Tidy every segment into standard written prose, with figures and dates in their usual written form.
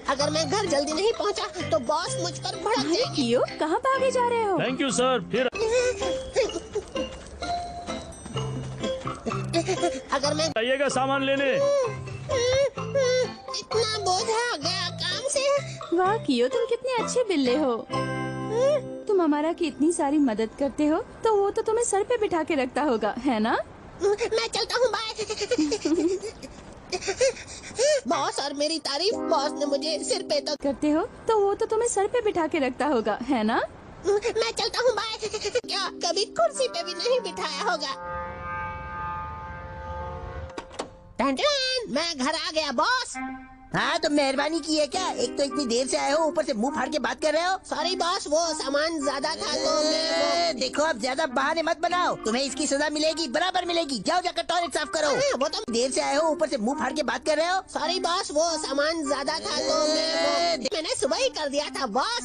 अगर मैं घर जल्दी नहीं पहुंचा तो बॉस मुझ पर भड़क जाएगी। कियो, कहाँ भागे जा रहे हो? Thank you sir. फिर अगर मैं आइएगा सामान लेने। इतना बोझ आ गया काम से। वाह कियो, तुम कितने अच्छे बिल्ले हो। तुम हमारा की इतनी सारी मदद करते हो तो वो तो तुम्हें सर पे बिठा के रखता होगा, है ना? मैं चलता हूँ, बाय। बॉस और मेरी तारीफ, बॉस ने मुझे सिर पे तो करते हो तो वो तो तुम्हें सर पे बिठा के रखता होगा, है ना? मैं चलता हूँ, बाय। क्या कभी कुर्सी पे भी नहीं बिठाया होगा। टन-टन, मैं घर आ गया बॉस। हाँ तो मेहरबानी की है क्या? एक तो इतनी देर से आए हो, ऊपर से मुंह फाड़ के बात कर रहे हो। सॉरी बॉस, वो सामान ज्यादा था तो मैं देखो अब ज्यादा बहाने मत बनाओ, तुम्हें इसकी सजा मिलेगी, बराबर मिलेगी। जाओ जाकर टॉयलेट साफ करो। वो तो देर से आए हो, ऊपर से मुंह फाड़ के बात कर रहे हो। सॉरी बॉस, वो सामान ज्यादा था तो मैंने सुबह ही कर दिया था बॉस।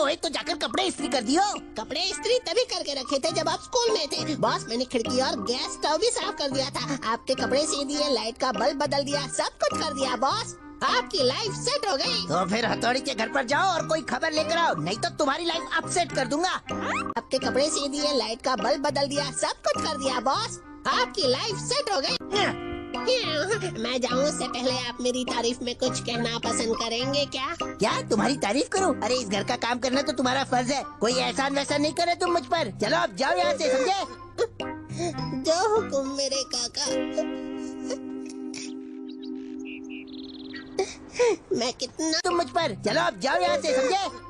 वही तो जाकर कपड़े इस्त्री कर दियो। कपड़े इस्त्री तभी करके रखे थे जब आप स्कूल में थे बॉस। मैंने खिड़की और गैस स्टोव भी साफ कर दिया था, आपके कपड़े सी दिए, लाइट का बल्ब बदल दिया, सब कुछ कर दिया बॉस। आपकी लाइफ सेट हो गई। तो फिर हथौड़ी के घर पर जाओ और कोई खबर लेकर आओ, नहीं तो तुम्हारी लाइफ अपसेट कर दूंगा। आपके कपड़े सी दिए, लाइट का बल्ब बदल दिया, सब कुछ कर दिया बॉस। आपकी लाइफ सेट हो गई। मैं जाऊँ उससे पहले आप मेरी तारीफ में कुछ कहना पसंद करेंगे क्या? क्या तुम्हारी तारीफ करूं? अरे इस घर का काम करना तो तुम्हारा फर्ज है, कोई एहसान वैसा नहीं करे तुम मुझ पर। चलो अब जाओ यहाँ से, समझे? जो हुकुम मेरे काका। मैं कितना तुम मुझ पर। चलो अब जाओ यहाँ से, समझे?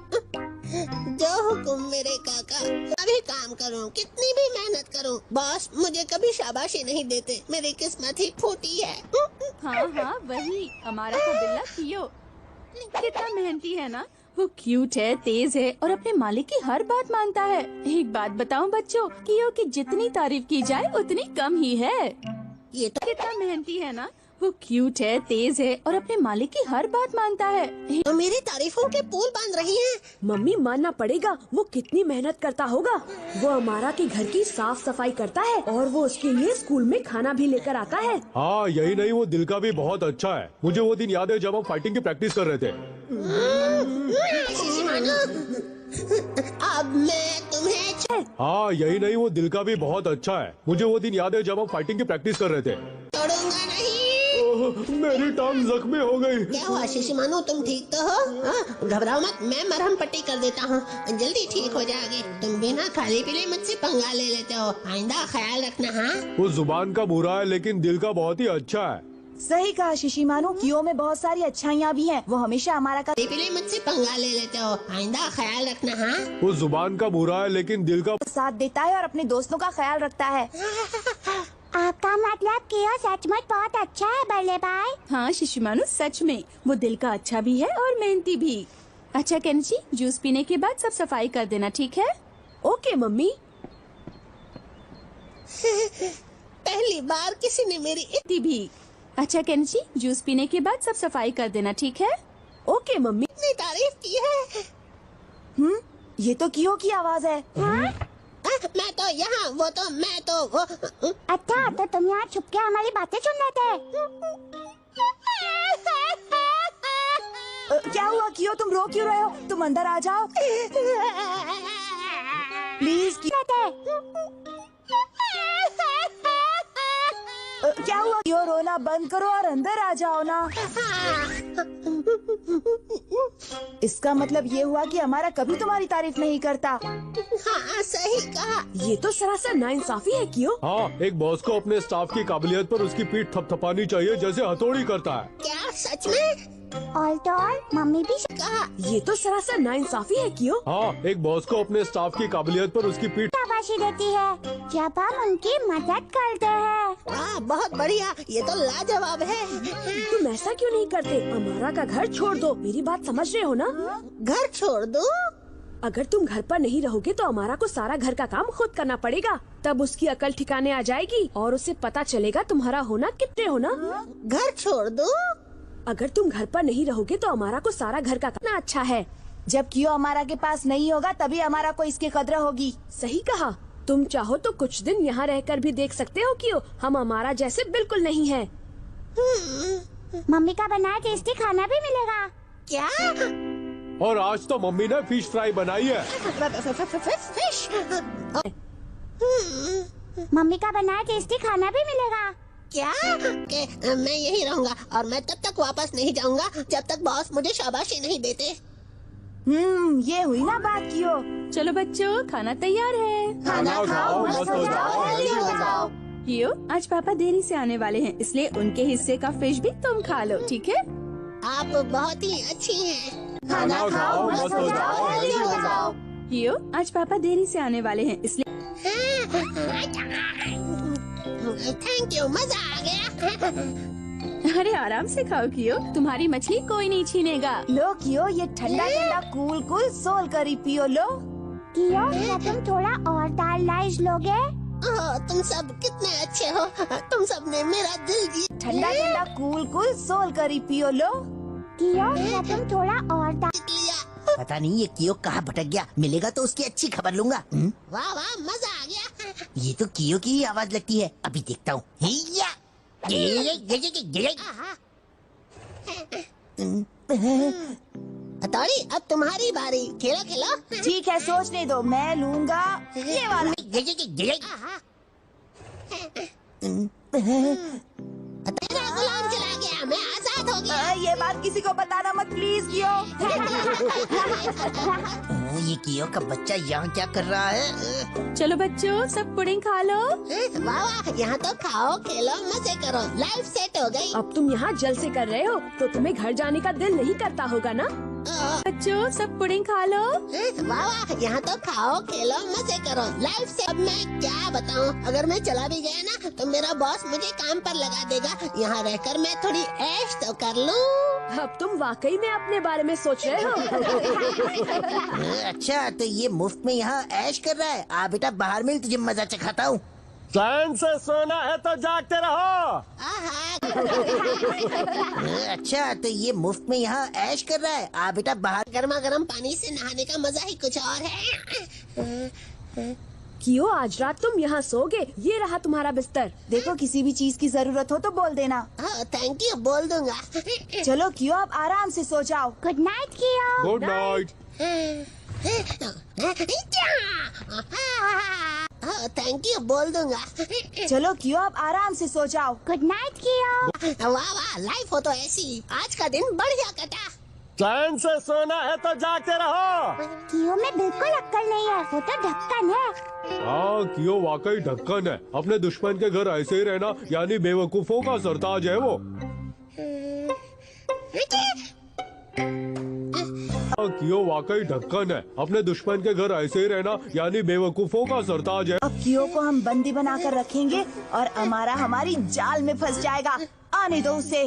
जो हुकुम मेरे काका। अभी काम करूं, कितनी भी मेहनत करूं, बॉस मुझे कभी शाबाशी नहीं देते। मेरी किस्मत ही फूटी है। हाँ हाँ वही हमारा तो बिल्ला कियो, कितना मेहनती है ना। वो क्यूट है, तेज है और अपने मालिक की हर बात मानता है। एक बात बताऊं बच्चों, कियो की जितनी तारीफ की जाए उतनी कम ही है। ये तो कितना मेहनती है ना। वो क्यूट है, तेज है और अपने मालिक की हर बात मानता है। तो मेरी तारीफों के पुल बांध रही हैं। मम्मी मानना पड़ेगा, वो कितनी मेहनत करता होगा। वो हमारा के घर की साफ सफाई करता है और वो उसके लिए स्कूल में खाना भी लेकर आता है। हाँ यही नहीं, वो दिल का भी बहुत अच्छा है। मुझे वो दिन याद है जब हम फाइटिंग की प्रैक्टिस कर रहे थे। अब मैं तुम्हें हाँ यही नहीं, वो दिल का भी बहुत अच्छा है। मुझे वो दिन याद है जब हम फाइटिंग की प्रैक्टिस कर रहे थे। छोड़ूंगा नहीं। मेरी टांग जख्मी हो गई। क्या हुआ शिशिमानो, तुम ठीक तो हो? घबराओ मत, मैं मरहम पट्टी कर देता हूँ, जल्दी ठीक हो जाओगे। तुम बिना खाली पीले मुझसे पंगा ले लेते हो, आइंदा ख्याल रखना। हाँ वो जुबान का बुरा है लेकिन दिल का बहुत ही अच्छा है। सही कहा शिशिमानो, कियो में बहुत सारी अच्छाइयाँ भी हैं। वो हमेशा हमारा का पीले मुझसे पंगा ले लेते हो, आइंदा ख्याल रखना। हाँ वो जुबान का बुरा है लेकिन दिल का साथ देता है और अपने दोस्तों का ख्याल रखता है। आपका मतलब कियो सचमुच बहुत अच्छा है बल्ले भाई। हाँ शिशुमानु, सच में वो दिल का अच्छा भी है और मेहनती भी। अच्छा केनिची, जूस पीने के बाद सब सफाई कर देना, ठीक है? Okay mummy. पहली बार किसी ने मेरी इतनी भी। अच्छा केनिची, जूस पीने के बाद सब सफाई कर देना, ठीक है? Okay mummy. इतनी तारीफ की है। ये तो कियो की आवाज है। मैं तो यहाँ, वो तो मैं तो वो। अच्छा तो तुम यहाँ छुप के हमारी बातें सुन रहे थे। क्या हुआ कियो, तुम रो क्यों रहे हो? तुम अंदर आ जाओ प्लीज। क्या हुआ कियो, रोना बंद करो और अंदर आ जाओ ना। इसका मतलब ये हुआ कि हमारा कभी तुम्हारी तारीफ नहीं करता। हाँ सही कहा। ये तो सरासर नाइंसाफी है कियो। हाँ, एक बॉस को अपने स्टाफ की काबिलियत पर उसकी पीठ थपथपानी चाहिए जैसे हथौड़ी करता है। क्या सच में? और तो और मम्मी भी कहा। ये तो सरासर नाइंसाफी है कियो। हाँ, एक बॉस को अपने स्टाफ की काबिलियत पर उसकी पीठ शाबाशी देती है जब हम उनकी मदद करते हैं। वाह बहुत बढ़िया, ये तो लाजवाब है। तुम ऐसा क्यों नहीं करते? अमारा का घर छोड़ दो, मेरी बात समझ रहे हो ना? घर छोड़ दूं? अगर तुम घर पर नहीं रहोगे तो अमारा को सारा घर का काम खुद करना पड़ेगा। तब उसकी अकल ठिकाने आ जाएगी और उसे पता चलेगा तुम्हारा होना कितने हो ना। घर छोड़ दूं? अगर तुम घर पर नहीं रहोगे तो अमारा को सारा घर का काम अच्छा है। जब कियो हमारा के पास नहीं होगा तभी हमारा को इसकी कद्र होगी। सही कहा। तुम चाहो तो कुछ दिन यहाँ रहकर भी देख सकते हो क्यों, हम हमारा जैसे बिल्कुल नहीं है। मम्मी का बनाया टेस्टी खाना भी मिलेगा क्या? और आज तो मम्मी ने फिश फ्राई बनाई है। फिश? मम्मी का बनाया टेस्टी खाना भी मिलेगा क्या? मैं यही रहूंगा और मैं तब तक वापस नहीं जाऊंगा जब तक बॉस मुझे शाबाशी नहीं देते। ये हुई ना बात कियो। चलो बच्चों, खाना तैयार है। खाना खाओ, मस्त हो जाओ, हेल्दी हो जाओ। कियो, आज पापा देरी से आने वाले हैं, इसलिए उनके हिस्से का फिश भी तुम खा लो, ठीक है? आप बहुत ही अच्छी हैं। खाना खाओ, मस्त हो जाओ, हेल्दी हो जाओ। कियो, आज पापा देरी से आने वाले हैं, इसलिए थैंक यू, मजा आ गया। अरे आराम से खाओ कियो, तुम्हारी मछली कोई नहीं छीनेगा। लो कियो, ये ठंडा ठंडा कूल कूल सोल करी पियो लो। कियो, क्या तुम थोड़ा और दाल राइस लोगे? तुम सब कितने अच्छे हो, तुम सब ने मेरा दिल जीत ठंडा ठंडा कूल कूल सोल करी पियो लो। कियो, क्या तुम थोड़ा और दाल? लिया। पता नहीं ये कियो कहाँ भटक गया, मिलेगा तो उसकी अच्छी खबर लूंगा। वाह वाह, मजा आ गया। ये तो कियो की ही आवाज लगती है, अभी देखता हूँ। हथौड़ी, अब तुम्हारी बारी, खेलो खेलो। ठीक है, सोचने दो, मैं लूंगा ये वाला। तेरा गुलाम चला गया, मैं आजाद हो गया। ये बात किसी को बताना मत प्लीज कियो। ये कियो का बच्चा यहाँ क्या कर रहा है? चलो बच्चों, सब पुडिंग खा लो। वाह वाह, यहाँ तो खाओ, खेलो, मजे करो, लाइफ सेट हो गई। अब तुम यहाँ जल से कर रहे हो तो तुम्हें घर जाने का दिल नहीं करता होगा ना? बच्चों, सब पुडिंग खा लो। वाह वाह, यहाँ तो खाओ, खेलो, मजे करो, लाइफ से। अब मैं क्या बताऊँ, अगर मैं चला भी गया ना तो मेरा बॉस मुझे काम पर लगा देगा। यहाँ रहकर मैं थोड़ी ऐश तो कर लूँ। अब तुम वाकई में अपने बारे में सोच रहे हो। अच्छा, तो ये मुफ्त में यहाँ ऐश कर रहा है। आ बेटा, बाहर मिल, तुझे मजा चखाता हूँ। चैन से सोना है तो जागते रहो। अच्छा, तो ये मुफ्त में यहाँ ऐश कर रहा है। आ बेटा, बाहर। गर्मा गर्म पानी से नहाने का मजा ही कुछ और है। कियो, आज रात तुम यहाँ सोगे, ये रहा तुम्हारा बिस्तर। देखो, किसी भी चीज की जरूरत हो तो बोल देना। थैंक यू, बोल दूंगा। चलो कियो, अब आराम से सो जाओ। गुड नाइट कियो। Good night. थैंक यू, बोल दूंगा। चलो कियो, अब आराम से सो जाओ। गुड नाइट कियो। वाह वाह, लाइफ हो तो ऐसी। आज का दिन बढ़िया कटा। चैन से सोना है तो जागते रहो। कियो में बिल्कुल अक्ल नहीं है, वो तो ढक्कन है। हाँ, कियो वाकई ढक्कन है। अपने दुश्मन के घर ऐसे ही रहना, यानी बेवकूफों का सरताज है वो। कियो वाकई ढक्कन है। अपने दुश्मन के घर ऐसे ही रहना, यानी बेवकूफों का सरताज है। अब कियो को हम बंदी बनाकर रखेंगे और अमारा हमारी जाल में फंस जाएगा। आने दो उसे।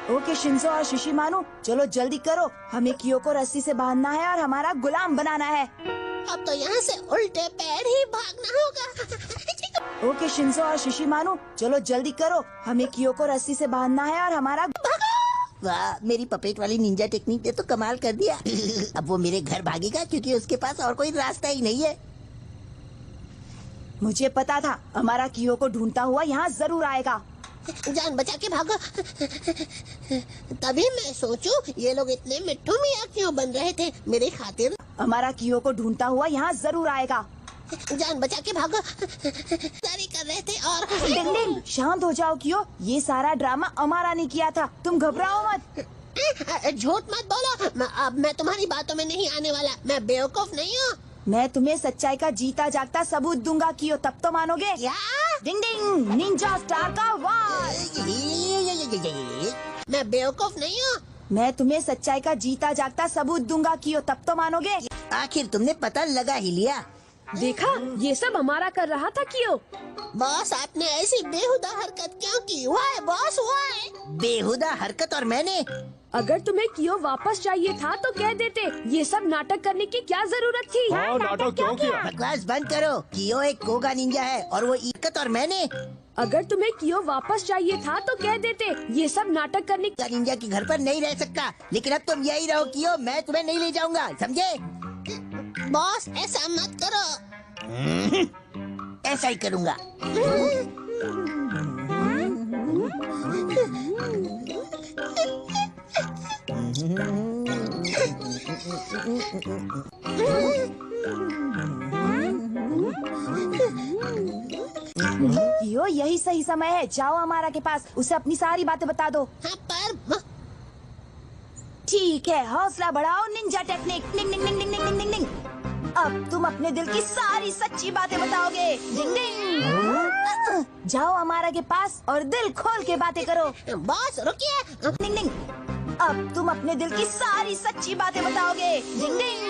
ओके शिंजो और शिशिमानु, चलो जल्दी करो, हमें कियो को रस्सी से बांधना है और हमारा गुलाम बनाना है। अब तो यहाँ से उल्टे पैर ही भागना होगा। ओके शिंजो और शिशिमानु, चलो जल्दी करो, हमें कियो को रस्सी से बांधना है और हमारा। वाह, मेरी पपेट वाली निंजा टेक्निक ने तो कमाल कर दिया। अब वो मेरे घर भागेगा क्योंकि उसके पास और कोई रास्ता ही नहीं है। मुझे पता था हमारा कियो को ढूंढता हुआ यहाँ जरूर आएगा। जान बचा के भागो। तभी मैं सोचूं, ये लोग इतने मिट्टू मियाँ क्यों बन रहे थे मेरी खातिर। हमारा कियो को ढूंढता हुआ यहाँ जरूर आएगा। जान बचा के भागो। सारी कर रहे थे और डिंग डिंग, शांत हो जाओ कियो, ये सारा ड्रामा हमारा नहीं किया था, तुम घबराओ मत। झूठ मत बोलो। अब मैं तुम्हारी बातों में नहीं आने वाला। मैं बेवकूफ नहीं हूँ। मैं तुम्हें सच्चाई का जीता जागता सबूत दूंगा कियो, तब तो मानोगे। क्या? डिंग डिंग, निंजा स्टार का वार। मैं बेवकूफ नहीं हूँ। मैं तुम्हें सच्चाई का जीता जागता सबूत दूंगा कियो, तब तो मानोगे। आखिर तुमने पता लगा ही लिया। देखा, ये सब हमारा कर रहा था कियो। बॉस, आपने ऐसी बेहुदा हरकत क्यों की? वाह बॉस, वाह। बेहुदा हरकत और मैंने। अगर तुम्हें कियो वापस चाहिए था तो कह देते। ये सब नाटक करने की क्या जरूरत थी? हाँ नाटक क्यों किया? बकवास बंद करो। कियो एक कोगा निंजा है और वो इकत और मैंने। अगर तुम्हें कियो वापस चाहिए था तो कह देते। ये सब नाटक करने कोगा निंजा के घर पर नहीं रह सकता, लेकिन अब तुम यही रहो कियो, मैं तुम्हें नहीं ले जाऊंगा, समझे? बॉस ऐसा मत करो। ऐसा ही करूंगा। कियो यही सही समय है, जाओ हमारा के पास, उसे अपनी सारी बातें बता दो। हाँ पर ठीक है, हौसला बढ़ाओ, निंजा टेक्निक, निंग निंग निंग निंग निंग निंग निंग। अब तुम अपने दिल की सारी सच्ची बातें बताओगे, डिंग डिंग। जाओ हमारा के पास और दिल खोल के बातें करो, बॉस रुकिए। डिंग डिंग। अब तुम अपने दिल की सारी सच्ची बातें बताओगे, डिंग डिंग।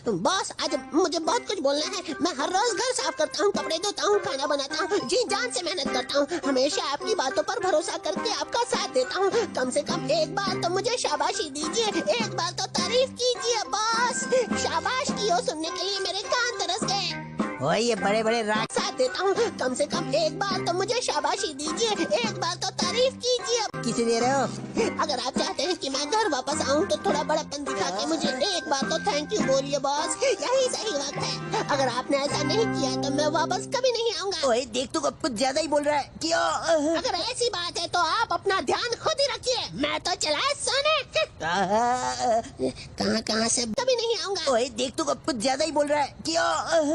बॉस आज मुझे बहुत कुछ बोलना है। मैं हर रोज घर साफ करता हूँ, कपड़े धोता हूँ, खाना बनाता हूँ, जी जान से मेहनत करता हूँ। हमेशा आपकी बातों पर भरोसा करके आपका साथ देता हूँ। कम से कम एक बार तो मुझे शाबाशी दीजिए, एक बार तो तारीफ कीजिए बॉस। शाबाश कियो सुनने के लिए मेरे कान तरस गए। ओए ये बड़े बड़े राग साथ देता हूँ, कम से कम एक बार तो मुझे शाबाशी दीजिए, एक बार तो तारीफ कीजिए। किसे दे रहे हो? अगर आप चाहते हैं कि मैं घर वापस आऊँ तो थोड़ा बड़ापन दिखा के मुझे एक बार तो थैंक यू बोलिए बॉस, यही सही वक्त है। अगर आपने ऐसा नहीं किया तो मैं वापस कभी नहीं आऊँगा। ओए देख तू अब कुछ ज्यादा ही बोल रहा है क्यों? अगर ऐसी बात है तो आप अपना ध्यान खुद ही रखिए, मैं तो चला सोने। कहाँ से कभी नहीं आऊँगा। ओए देख तू अब कुछ ज्यादा ही बोल रहा है क्यों?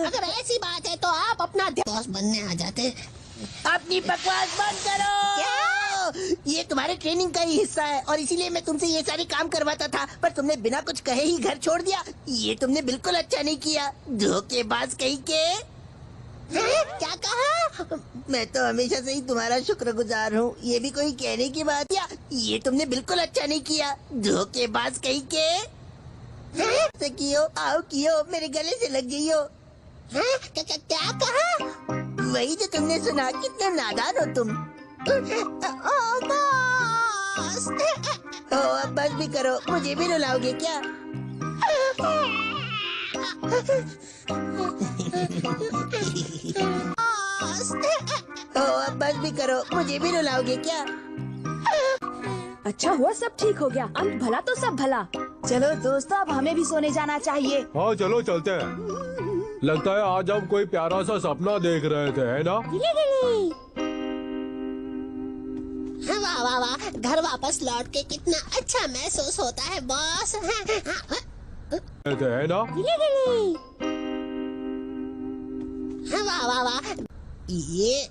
अगर ऐसी बात है तो आप अपना बॉस बनने आ जाते। अपनी बकवास बंद करो। ये तुम्हारे ट्रेनिंग का ही हिस्सा है और इसीलिए मैं तुमसे ये सारे काम करवाता था, पर तुमने बिना कुछ कहे ही घर छोड़ दिया। ये तुमने बिल्कुल अच्छा नहीं किया, धोखेबाज कहीं के। क्या कहा? मैं तो हमेशा से ही तुम्हारा शुक्रगुजार हूँ, ये भी कोई कहने की बात या? ये तुमने बिल्कुल अच्छा नहीं किया, धोखेबाज कहीं के। कियो आओ कियो, मेरे गले से लग गई हो। क्या कहा? वही जो तुमने सुना, कितने नादान हो तुम। ओ बॉस। ओ अब बस भी करो, मुझे भी रुलाओगे क्या? ओ अब बस भी करो, मुझे भी रुलाओगे क्या? अच्छा हुआ सब ठीक हो गया, अंत भला तो सब भला। चलो दोस्तों, अब हमें भी सोने जाना चाहिए। हाँ चलो चलते हैं। लगता है आज हम कोई प्यारा सा सपना देख रहे थे, है ना? वाह वाह वाह, घर वापस लौट के कितना अच्छा महसूस होता है बॉस। है ना? वाह वाह वाह, ये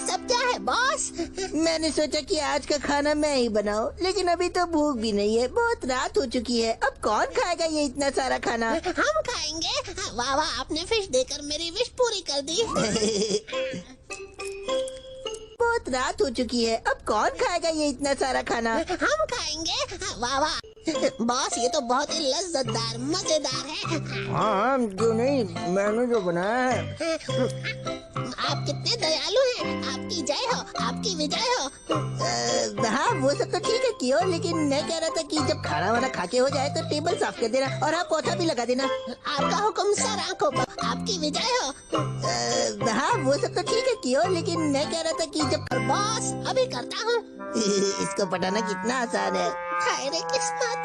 सब क्या है बॉस? मैंने सोचा कि आज का खाना मैं ही बनाऊं, लेकिन अभी तो भूख भी नहीं है, बहुत रात हो चुकी है। अब कौन खाएगा ये इतना सारा खाना? हम खाएंगे। वाह वाह, आपने फिश देकर मेरी विश पूरी कर दी। बहुत रात हो चुकी है, अब कौन खाएगा ये इतना सारा खाना? हम खाएंगे। वाह वाह बॉस, ये तो बहुत ही लज्जतदार मजेदार है। हाँ क्यों नहीं, मैंने जो बनाया है। आप कितने दयालु हैं। आपकी जय हो, आपकी विजय हो। हाँ वो सब तो ठीक है कियो, लेकिन मैं कह रहा था कि जब खाना वाना खा के हो जाए तो टेबल साफ कर देना और हाँ पोछा भी लगा देना। आपका हुक्म सर आंखों पर, आपकी विजय हो। हाँ वो सब तो ठीक है कियो, लेकिन मैं कह रहा था कि जब बॉस अभी करता हूँ। इसको पटाना कितना आसान है। हाय रे किस्मत।